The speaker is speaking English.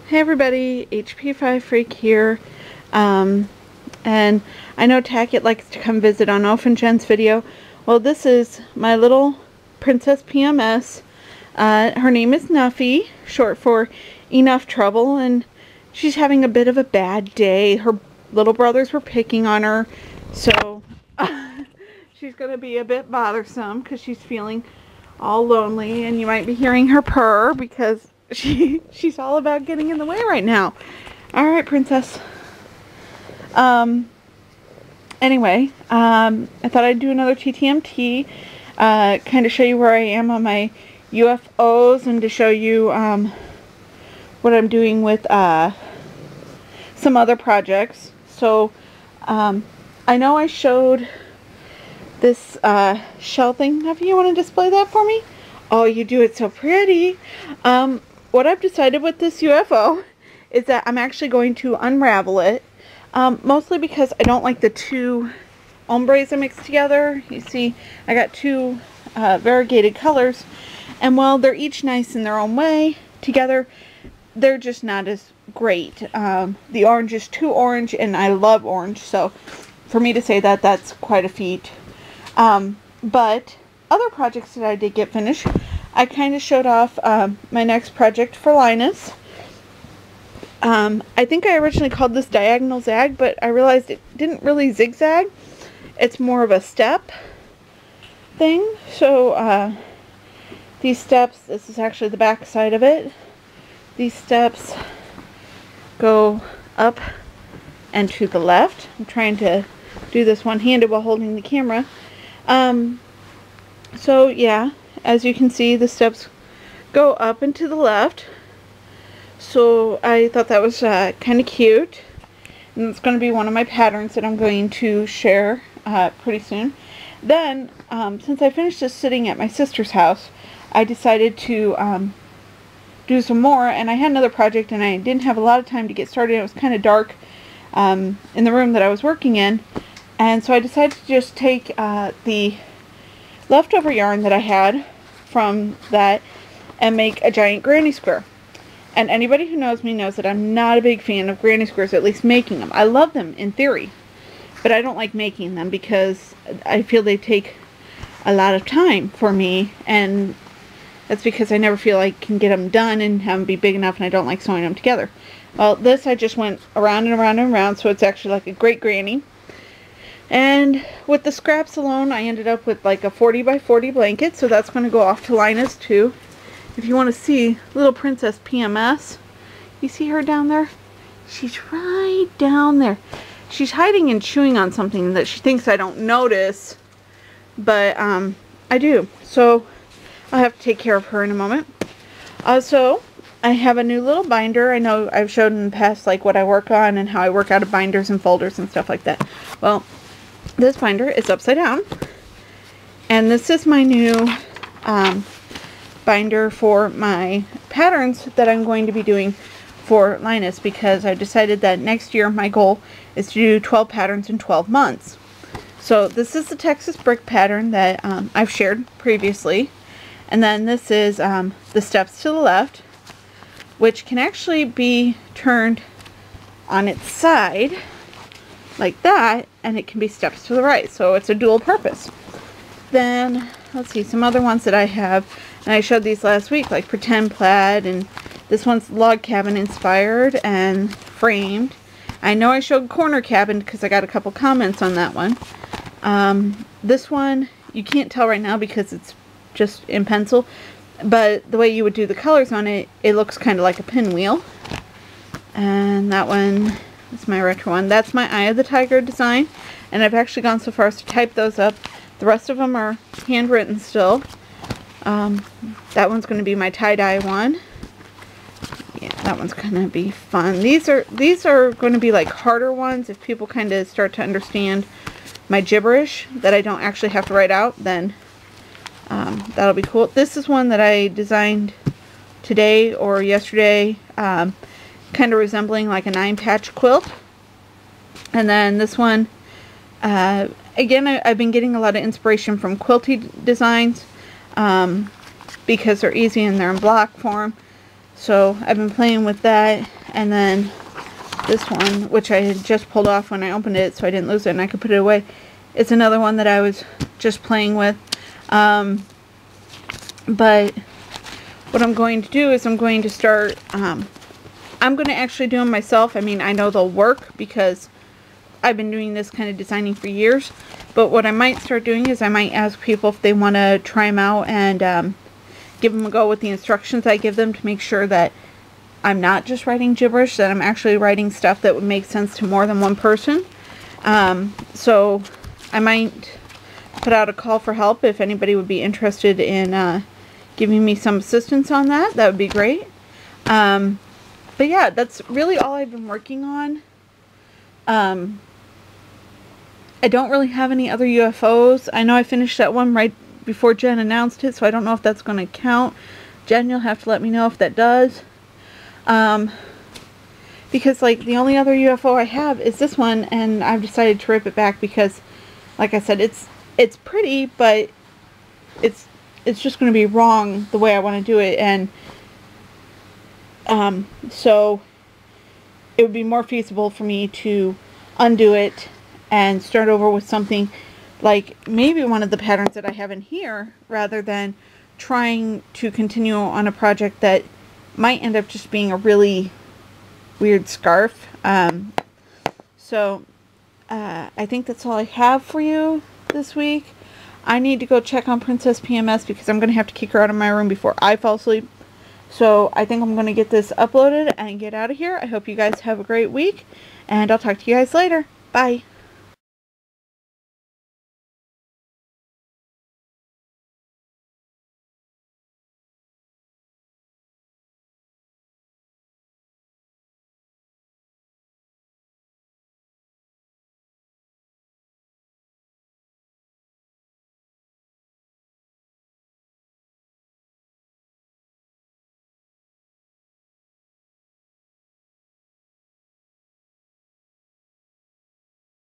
Hey everybody, HP5 Freak here, and I know Tackett likes to come visit on Ofen Jen's video. Well, this is my little princess PMS. Her name is Nuffy, short for Enough Trouble, and she's having a bit of a bad day. Her little brothers were picking on her, so she's going to be a bit bothersome because she's feeling all lonely, and you might be hearing her purr because she's all about getting in the way right now. Alright, princess. Anyway, I thought I'd do another Ttmt, kind of show you where I am on my UFOs, and to show you what I'm doing with some other projects. So I know I showed this shell thing. If you want to display that for me? Oh, you do it so pretty. What I've decided with this UFO is that I'm actually going to unravel it, mostly because I don't like the two ombres I mixed together. You see, I got two variegated colors, and while they're each nice in their own way, together they're just not as great. The orange is too orange, and I love orange, so for me to say that, that's quite a feat. But other projects that I did get finished, I kind of showed off my next project for Linus. I think I originally called this Diagonal Zag, but I realized it didn't really zigzag. It's more of a step thing. So these steps, this is actually the back side of it. These steps go up and to the left. I'm trying to do this one-handed while holding the camera. So yeah, as you can see, the steps go up and to the left. So I thought that was kind of cute. And it's going to be one of my patterns that I'm going to share pretty soon. Then, since I finished this sitting at my sister's house, I decided to do some more. And I had another project, and I didn't have a lot of time to get started. It was kind of dark in the room that I was working in. And so I decided to just take the leftover yarn that I had from that and make a giant granny square. And anybody who knows me knows that I'm not a big fan of granny squares, at least making them. I love them in theory, but I don't like making them because I feel they take a lot of time for me, and that's because I never feel I can get them done and have them be big enough, and I don't like sewing them together. Well, this I just went around and around and around, so it's actually like a great granny. And with the scraps alone, I ended up with like a 40 by 40 blanket, so that's going to go off to Linus too. If you want to see little Princess PMS, you see her down there? She's right down there. She's hiding and chewing on something that she thinks I don't notice, but I do. So I'll have to take care of her in a moment. Also, I have a new little binder. I know I've showed in the past like what I work on and how I work out of binders and folders and stuff like that. Well, this binder is upside down, and this is my new binder for my patterns that I'm going to be doing for Linus, because I decided that next year my goal is to do 12 patterns in 12 months. So this is the Texas brick pattern that I've shared previously, and then this is the steps to the left, which can actually be turned on its side like that, and it can be steps to the right, so it's a dual purpose. Then let's see, some other ones that I have, and I showed these last week, like Pretend Plaid, and this one's log cabin inspired and framed. I know I showed corner cabin because I got a couple comments on that one. This one you can't tell right now because it's just in pencil, but the way you would do the colors on it, it looks kind of like a pinwheel. And that one is my retro one. That's my Eye of the Tiger design, and I've actually gone so far as to type those up. The rest of them are handwritten still. That one's going to be my tie-dye one. Yeah, that one's going to be fun. These are going to be like harder ones. If people kind of start to understand my gibberish that I don't actually have to write out, then that'll be cool. This is one that I designed today or yesterday, kind of resembling like a 9-patch quilt. And then this one, again, I've been getting a lot of inspiration from quilty designs because they're easy and they're in block form. So I've been playing with that, and then this one, which I had just pulled off when I opened it, so I didn't lose it and I could put it away. It's another one that I was just playing with. But what I'm going to do is I'm going to start, I'm going to actually do them myself. I mean, I know they'll work because I've been doing this kind of designing for years. But what I might start doing is I might ask people if they want to try them out and give them a go with the instructions I give them to make sure that I'm not just writing gibberish, that I'm actually writing stuff that would make sense to more than one person. So I might put out a call for help if anybody would be interested in giving me some assistance on that. That would be great. But yeah, that's really all I've been working on. I don't really have any other UFOs. I know I finished that one right before Jen announced it, so I don't know if that's going to count. Jen, you'll have to let me know if that does. Because like the only other UFO I have is this one, and I've decided to rip it back because, like I said, it's pretty, but it's just going to be wrong the way I want to do it, and so it would be more feasible for me to undo it and start over with something like maybe one of the patterns that I have in here, rather than trying to continue on a project that might end up just being a really weird scarf. So I think that's all I have for you this week. I need to go check on Princess PMS because I'm going to have to kick her out of my room before I fall asleep. So I think I'm going to get this uploaded and get out of here. I hope you guys have a great week, and I'll talk to you guys later. Bye.